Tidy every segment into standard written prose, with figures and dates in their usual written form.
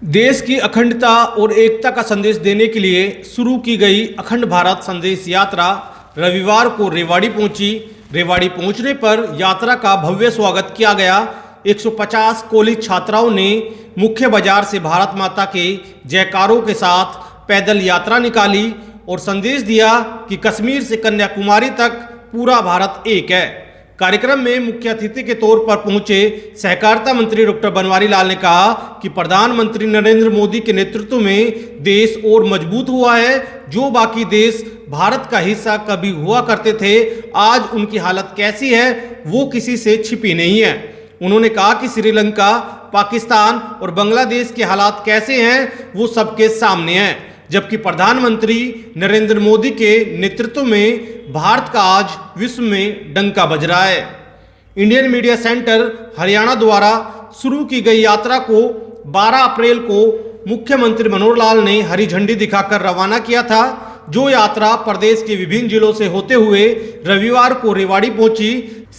देश की अखंडता और एकता का संदेश देने के लिए शुरू की गई अखंड भारत संदेश यात्रा रविवार को रेवाड़ी पहुंची। रेवाड़ी पहुंचने पर यात्रा का भव्य स्वागत किया गया। 150 कॉलेज छात्राओं ने मुख्य बाजार से भारत माता के जयकारों के साथ पैदल यात्रा निकाली और संदेश दिया कि कश्मीर से कन्याकुमारी तक पूरा भारत एक है। कार्यक्रम में मुख्य अतिथि के तौर पर पहुंचे सहकारिता मंत्री डॉक्टर बनवारी लाल ने कहा कि प्रधानमंत्री नरेंद्र मोदी के नेतृत्व में देश और मजबूत हुआ है। जो बाकी देश भारत का हिस्सा कभी हुआ करते थे, आज उनकी हालत कैसी है वो किसी से छिपी नहीं है। उन्होंने कहा कि श्रीलंका, पाकिस्तान और बांग्लादेश के हालात कैसे हैं वो सबके सामने हैं, जबकि प्रधानमंत्री नरेंद्र मोदी के नेतृत्व में भारत का आज विश्व में डंका बज रहा है। इंडियन मीडिया सेंटर हरियाणा द्वारा शुरू की गई यात्रा को 12 अप्रैल को मुख्यमंत्री मनोहर लाल ने हरी झंडी दिखाकर रवाना किया था। जो यात्रा प्रदेश के विभिन्न जिलों से होते हुए रविवार को रेवाड़ी पहुंची।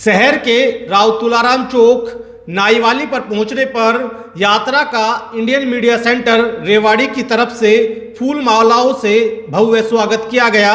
शहर के राव तुलाराम चौक नाईवाली पर पहुंचने पर यात्रा का इंडियन मीडिया सेंटर रेवाड़ी की तरफ से फूल मालाओं से भव्य स्वागत किया गया।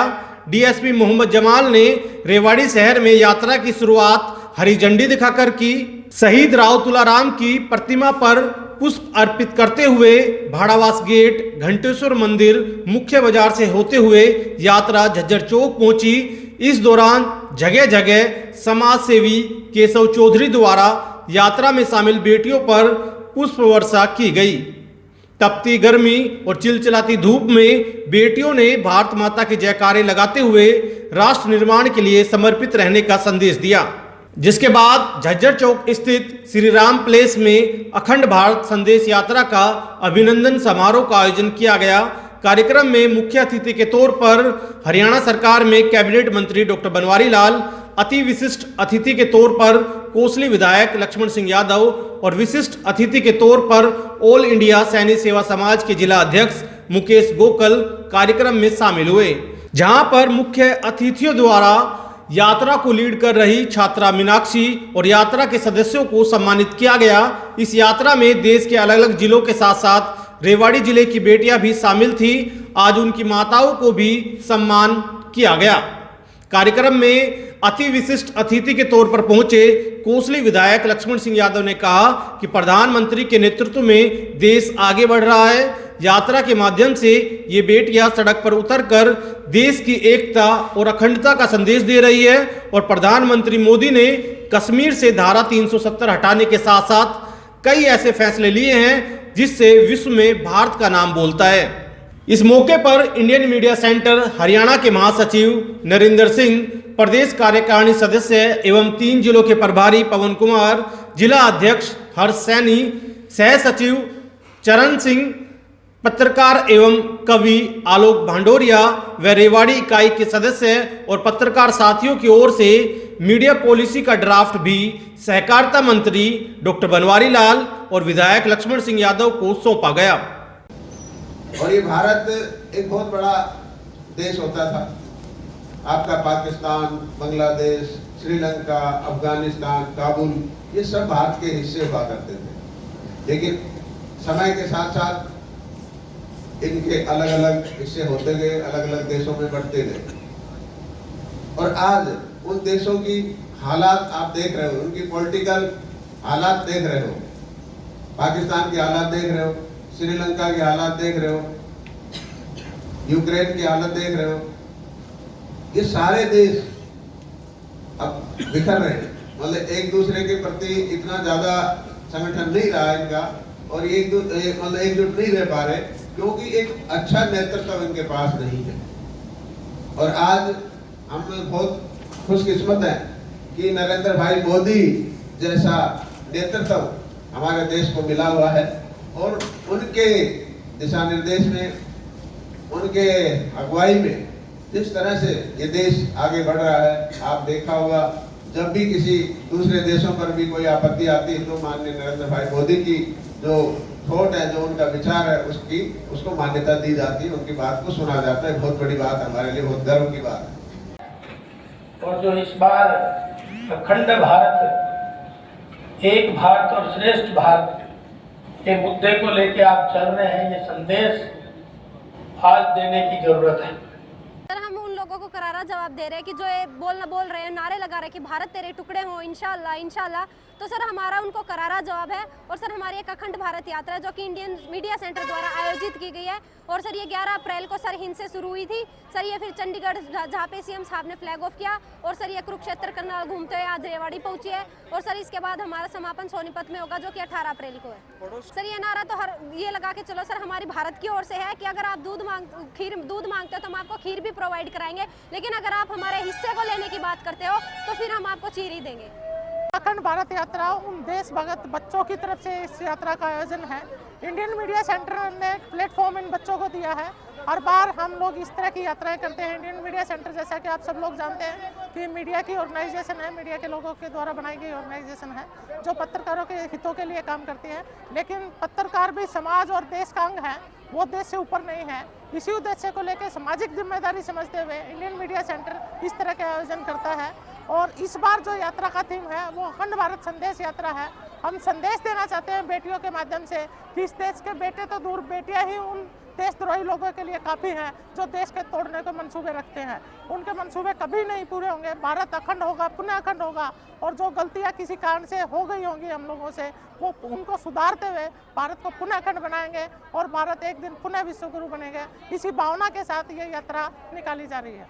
डीएसपी मोहम्मद जमाल ने रेवाड़ी शहर में यात्रा की शुरुआत हरी झंडी दिखाकर की। शहीद राव तुलाराम की प्रतिमा पर पुष्प अर्पित करते हुए भाड़ावास गेट, घंटेश्वर मंदिर, मुख्य बाजार से होते हुए यात्रा झज्जर चौक पहुंची। इस दौरान जगह जगह समाज सेवी केशव चौधरी द्वारा यात्रा में शामिल बेटियों पर पुष्प वर्षा की गई। तपती गर्मी और चिलचिलाती धूप में बेटियों ने भारत माता के जयकारे लगाते हुए राष्ट्र निर्माण के लिए समर्पित रहने का संदेश दिया। जिसके बाद झज्जर चौक स्थित श्री राम प्लेस में अखंड भारत संदेश यात्रा का अभिनंदन समारोह का आयोजन किया गया। कार्यक्रम में मुख्य अतिथि के तौर पर हरियाणा सरकार में कैबिनेट मंत्री डॉक्टर बनवारी लाल, अति विशिष्ट अतिथि के तौर पर कोसली विधायक लक्ष्मण सिंह यादव और विशिष्ट अतिथि के तौर पर ऑल इंडिया सैनिक सेवा समाज के जिला अध्यक्ष मुकेश गोकल कार्यक्रम में शामिल हुए। जहां पर मुख्य अतिथियों द्वारा यात्रा को लीड कर रही छात्रा मीनाक्षी और यात्रा के सदस्यों को सम्मानित किया गया। इस यात्रा में देश के अलग अलग जिलों के साथ साथ रेवाड़ी जिले की बेटियां भी शामिल थी। आज उनकी माताओं को भी सम्मान किया गया। कार्यक्रम में अति विशिष्ट अतिथि के तौर पर पहुंचे कोसली विधायक लक्ष्मण सिंह यादव ने कहा कि प्रधानमंत्री के नेतृत्व में देश आगे बढ़ रहा है। यात्रा के माध्यम से ये बेटियां सड़क पर उतरकर देश की एकता और अखंडता का संदेश दे रही है और प्रधानमंत्री मोदी ने कश्मीर से धारा 370 हटाने के साथ साथ कई ऐसे फैसले लिए हैं जिससे विश्व में भारत का नाम बोलता है। इस मौके पर इंडियन मीडिया सेंटर हरियाणा के महासचिव नरेंद्र सिंह, प्रदेश कार्यकारिणी सदस्य एवं 3 जिलों के प्रभारी पवन कुमार, जिला अध्यक्ष हर्ष सैनी, सह सचिव चरण सिंह, पत्रकार एवं कवि आलोक भांडोरिया व रेवाड़ी इकाई के सदस्य और पत्रकार साथियों की ओर से मीडिया पॉलिसी का ड्राफ्ट भी सहकारिता मंत्री डॉक्टर बनवारी लाल और विधायक लक्ष्मण सिंह यादव को सौंपा गया। और ये भारत एक बहुत बड़ा देश होता था। आपका पाकिस्तान, बांग्लादेश, श्रीलंका, अफगानिस्तान, काबुल, ये सब भारत के हिस्से हुआ करते थे। लेकिन समय के साथ साथ इनके अलग अलग हिस्से होते गए, अलग अलग देशों में बढ़ते गए और आज उन देशों की हालात आप देख रहे हो, उनकी पॉलिटिकल हालात देख रहे हो, पाकिस्तान के हालात देख रहे हो, श्रीलंका के हालात देख रहे हो, यूक्रेन की हालत देख रहे हो। ये सारे देश अब बिखर रहे हैं, मतलब एक दूसरे के प्रति इतना ज्यादा संगठन नहीं रहा इनका और मतलब एकजुट नहीं रह पा रहे क्योंकि एक अच्छा नेतृत्व इनके पास नहीं है। और आज हम बहुत खुशकिस्मत हैं कि नरेंद्र भाई मोदी जैसा नेतृत्व हमारे देश को मिला हुआ है और उनके दिशा निर्देश में, उनके अगुवाई में जिस तरह से ये देश आगे बढ़ रहा है, आप देखा होगा जब भी किसी दूसरे देशों पर भी कोई आपत्ति आती है तो माननीय नरेंद्र भाई मोदी की जो थॉट है, जो उनका विचार है, उसको मान्यता दी जाती है, उनकी बात को सुना जाता है। बहुत बड़ी बात है, हमारे लिए बहुत गर्व की बात है। और जो इस बार अखंड भारत, एक भारत और श्रेष्ठ भारत के मुद्दे को लेके आप चल रहे हैं, ये संदेश आज देने की जरूरत है। सर हम उन लोगों को करारा जवाब दे रहे हैं कि जो ये बोल रहे हैं, नारे लगा रहे हैं कि भारत तेरे टुकड़े हों इंशाल्लाह इंशाल्लाह, तो सर हमारा उनको करारा जवाब है। और सर हमारी एक अखंड भारत यात्रा है जो कि इंडियन मीडिया सेंटर द्वारा आयोजित की गई है। और सर ये 11 अप्रैल को सरहिंद से शुरू हुई थी सर, ये फिर चंडीगढ़ जहाँ पे सीएम साहब ने फ्लैग ऑफ किया, और सर ये कुरुक्षेत्र करनाल घूमते हुए आज रेवाड़ी पहुंची है। और सर इसके बाद हमारा समापन सोनीपत में होगा जो कि 18 अप्रैल को है। सर ये नारा तो हर ये लगा के चलो सर, हमारी भारत की ओर से है कि अगर आप दूध मांगते हो तो हम आपको खीर भी प्रोवाइड कराएंगे, लेकिन अगर आप हमारे हिस्से को लेने की बात करते हो तो फिर हम आपको चीर ही देंगे। अखंड भारत यात्रा उन देशभक्त बच्चों की तरफ से इस यात्रा का आयोजन है। इंडियन मीडिया सेंटर ने प्लेटफॉर्म इन बच्चों को दिया है। हर बार हम लोग इस तरह की यात्राएं करते हैं। इंडियन मीडिया सेंटर जैसा कि आप सब लोग जानते हैं कि मीडिया की ऑर्गेनाइजेशन है, मीडिया के लोगों के द्वारा बनाई गई ऑर्गेनाइजेशन है जो पत्रकारों के हितों के लिए काम करती है। लेकिन पत्रकार भी समाज और देश का अंग है, वो देश से ऊपर नहीं है। इसी उद्देश्य को लेकर सामाजिक जिम्मेदारी समझते हुए इंडियन मीडिया सेंटर इस तरह के आयोजन करता है। और इस बार जो यात्रा का थीम है वो अखंड भारत संदेश यात्रा है। हम संदेश देना चाहते हैं बेटियों के माध्यम से कि इस देश के बेटे तो दूर, बेटियां ही उन देशद्रोही लोगों के लिए काफ़ी हैं जो देश के तोड़ने के मंसूबे रखते हैं। उनके मंसूबे कभी नहीं पूरे होंगे। भारत अखंड होगा, पुनः अखंड होगा, और जो गलतियां किसी कारण से हो गई होंगी हम लोगों से, वो उनको सुधारते हुए भारत को पुनः अखंड बनाएंगे और भारत एक दिन पुनः विश्व गुरु बनेगा। इसी भावना के साथ ये यात्रा निकाली जा रही है।